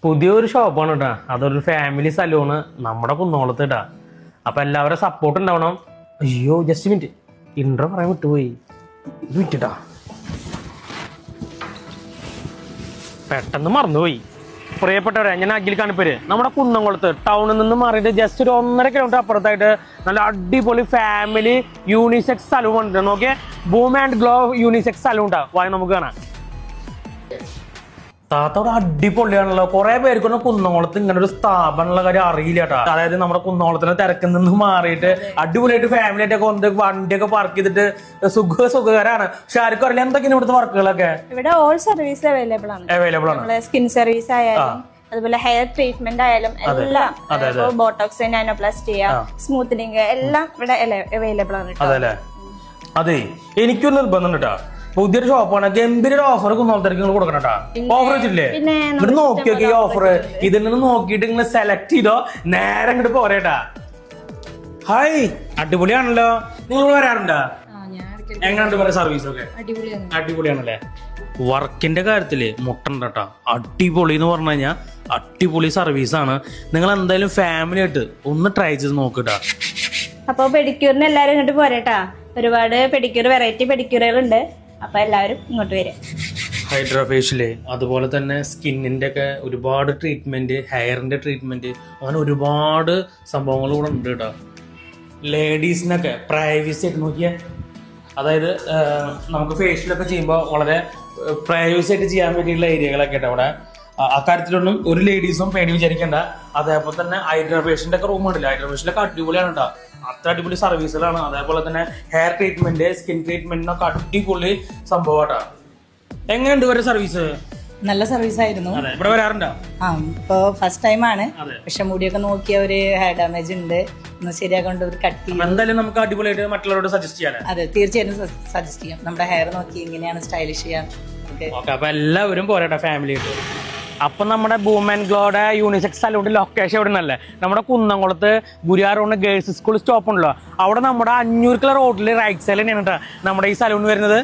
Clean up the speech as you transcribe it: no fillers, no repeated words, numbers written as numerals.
പുതിയൊരു ഷോപ്പാണ് കേട്ടാ. അതൊരു ഫാമിലി സലൂണ് നമ്മുടെ കുന്നോളത്ത് കേട്ടാ. അപ്പൊ എല്ലാവരും സപ്പോർട്ട് ഉണ്ടാവണം. അയ്യോ ജസ്റ്റ് മിനിറ്റ്, ഇൻട്രോ പറയാൻ വിട്ടുപോയി. വിറ്റിട്ടാ പെട്ടെന്ന് മറന്നുപോയി. പ്രിയപ്പെട്ടവരെ, ഞാൻ അഖിൽ കാണിപ്പേര്. നമ്മുടെ കുന്നംകുളത്ത് ടൗണിൽ നിന്ന് മാറിയിട്ട് ജസ്റ്റ് ഒരു 1.5 കിലോമീറ്റർ അപ്പുറത്തായിട്ട് നല്ല അടിപൊളി ഫാമിലി യൂണിസെക്സ് സലൂൺ ഉണ്ട്. നോക്കിയേ, boom and glow unisex salon ഉണ്ടാവും. വായ നമുക്ക് കാണാം. താത്തോടെ അടിപൊളിയാണല്ലോ. കുറെ പേർക്കൊന്നും കുന്നംകുളത്ത് ഇങ്ങനെ ഒരു സ്ഥാപനമുള്ള കാര്യം അറിയില്ല കേട്ടോ. അതായത് നമ്മുടെ കുന്നംകുളത്തിന് തിരക്കിൽ നിന്ന് മാറിയിട്ട് അടിപൊളിയായിട്ട് ഫാമിലി ആയിട്ടൊക്കെ കൊണ്ട് വണ്ടിയൊക്കെ പാർക്ക് ചെയ്തിട്ട് സുഖകരമാണ്. പക്ഷെ ആർക്കും അറിയില്ല എന്തൊക്കെയാണ് ഇവിടുത്തെ വർക്കുകളൊക്കെ. ഇവിടെ ഓൾ സർവീസ് അവൈലബിൾ ആണ്. സ്കിൻ സർവീസ് ആയാലും അതുപോലെ ഹെയർ ട്രീറ്റ്മെന്റ് ആയാലും എല്ലാം, ബോട്ടോക്സ്, നാനോപ്ലാസ്റ്റി, സ്മൂത്തനിങ് എല്ലാം ഇവിടെ അവൈലബിൾ ആണ്. അതെ അതെ, എനിക്കൊരു നിർബന്ധം കേട്ടോ. പുതിയൊരു ഷോപ്പാണ്, ഗംഭീര ഓഫർ കുന്നോളത്തേക്ക് കൊടുക്കണം കേട്ടോ. ഓഫർ വെച്ചിട്ടില്ലേ? ഇവിടെ നോക്കി നോക്കി ഓഫർ. ഇതിൽ നിന്ന് നോക്കിയിട്ട് ഇങ്ങനെ സെലക്ട് ചെയ്തോ, നേരെ ഇങ്ങോട്ട് പോരേട്ടാ. ഹായ്, അടിപൊളിയാണല്ലോ. നിങ്ങൾ വരാറുണ്ടോ? എങ്ങനെയുണ്ട് പറയാ സർവീസ് ഒക്കെ? അടിപൊളിയാണല്ലേ. വർക്കിന്റെ കാര്യത്തില് മുട്ടണ്ട കേട്ടോ. അടിപൊളി എന്ന് പറഞ്ഞു കഴിഞ്ഞാൽ അടിപൊളി സർവീസാണ്. നിങ്ങൾ എന്തായാലും ഫാമിലി ആയിട്ട് ഒന്ന് ട്രൈ ചെയ്ത് നോക്കിട്ടാ. അപ്പൊ പെഡിക്യൂറിന് എല്ലാരും ഇങ്ങോട്ട് പോരേട്ടാ. ഒരുപാട് പെഡിക്യൂർ, വെറൈറ്റി പെഡിക്യൂറുകൾ ഉണ്ട്. അപ്പൊ എല്ലാവരും ഇങ്ങോട്ട് വരും. ഹൈഡ്രാ ഫേഷ്യല്, അതുപോലെ തന്നെ സ്കിന്നിന്റെ ഒക്കെ ഒരുപാട് ട്രീറ്റ്മെന്റ്, ഹെയറിന്റെ ട്രീറ്റ്മെന്റ്, അങ്ങനെ ഒരുപാട് സംഭവങ്ങൾ കൂടെ ഉണ്ട് കേട്ടോ. ലേഡീസിനൊക്കെ പ്രൈവസി ആയിട്ട് നോക്കിയാൽ, അതായത് നമുക്ക് ഫേഷ്യലൊക്കെ ചെയ്യുമ്പോൾ വളരെ പ്രൈവസി ആയിട്ട് ചെയ്യാൻ വേണ്ടിയിട്ടുള്ള ഏരിയകളൊക്കെ കേട്ടോ അവിടെ. അക്കാര്യത്തിലൊന്നും ഒരു ലേഡീസും പേടി വിചാരിക്കേണ്ട. അതേപോലെ തന്നെ ഹൈഡ്രാ ഫേഷ്യലിന്റെ ഒക്കെ റൂം ഉണ്ടല്ലോ, ഹൈഡ്രാ ഫേഷ്യലൊക്കെ അടിപൊളിയാണ് കേട്ടോ. അത്ര അടിപൊളി സർവീസുകളാണ്. അതേപോലെ തന്നെ ഹെയർ ട്രീറ്റ്മെന്റ്, സ്കിൻ ട്രീറ്റ്മെന്റിനൊക്കെ അടിപൊളി സംഭവമാട്ടാ. എങ്ങനെയുണ്ട് ഇവരുടെ സർവീസ്? നല്ല സർവീസ് ആയിരുന്നു. ഇവിടെ വരാറുണ്ടോ? ഇപ്പൊ ഫസ്റ്റ് ടൈം ആണ്. പക്ഷെ മുടിയൊക്കെ നോക്കിയ ഒരു ഹെയർ ഡാമേജ് ഉണ്ട്, ഒന്ന് ശരിയാക്കൊണ്ട് ഒരു കട്ട് ചെയ്യും. എന്തായാലും നമുക്ക് അടിപൊളിയായിട്ട് മറ്റുള്ളവരോട് സജസ്റ്റ് ചെയ്യാൻ. അതെ, തീർച്ചയായിട്ടും സജസ്റ്റ് ചെയ്യാം. നമ്മുടെ ഹെയർ നോക്കി എങ്ങനെയാണ് സ്റ്റൈലിഷ് ചെയ്യാൻ. അപ്പൊ എല്ലാവരും പോരട്ടെ ഫാമിലി ആയിട്ട്. അപ്പൊ നമ്മുടെ ബൂം ആൻഡ് ഗ്ലോയുടെ യൂണിസെക്സ് സലൂണിന്റെ ലൊക്കേഷൻ എവിടെ നിന്നല്ലേ? നമ്മുടെ കുന്നംകുളത്ത് ഗുരുവായൂർ ഗേൾസ് സ്കൂൾ സ്റ്റോപ്പ് ഉണ്ടല്ലോ, അവിടെ നമ്മുടെ 500 റോഡിൽ റൈറ്റ് സൈഡിൽ തന്നെയാണ് കേട്ടോ നമ്മുടെ ഈ സലൂൺ വരുന്നത്.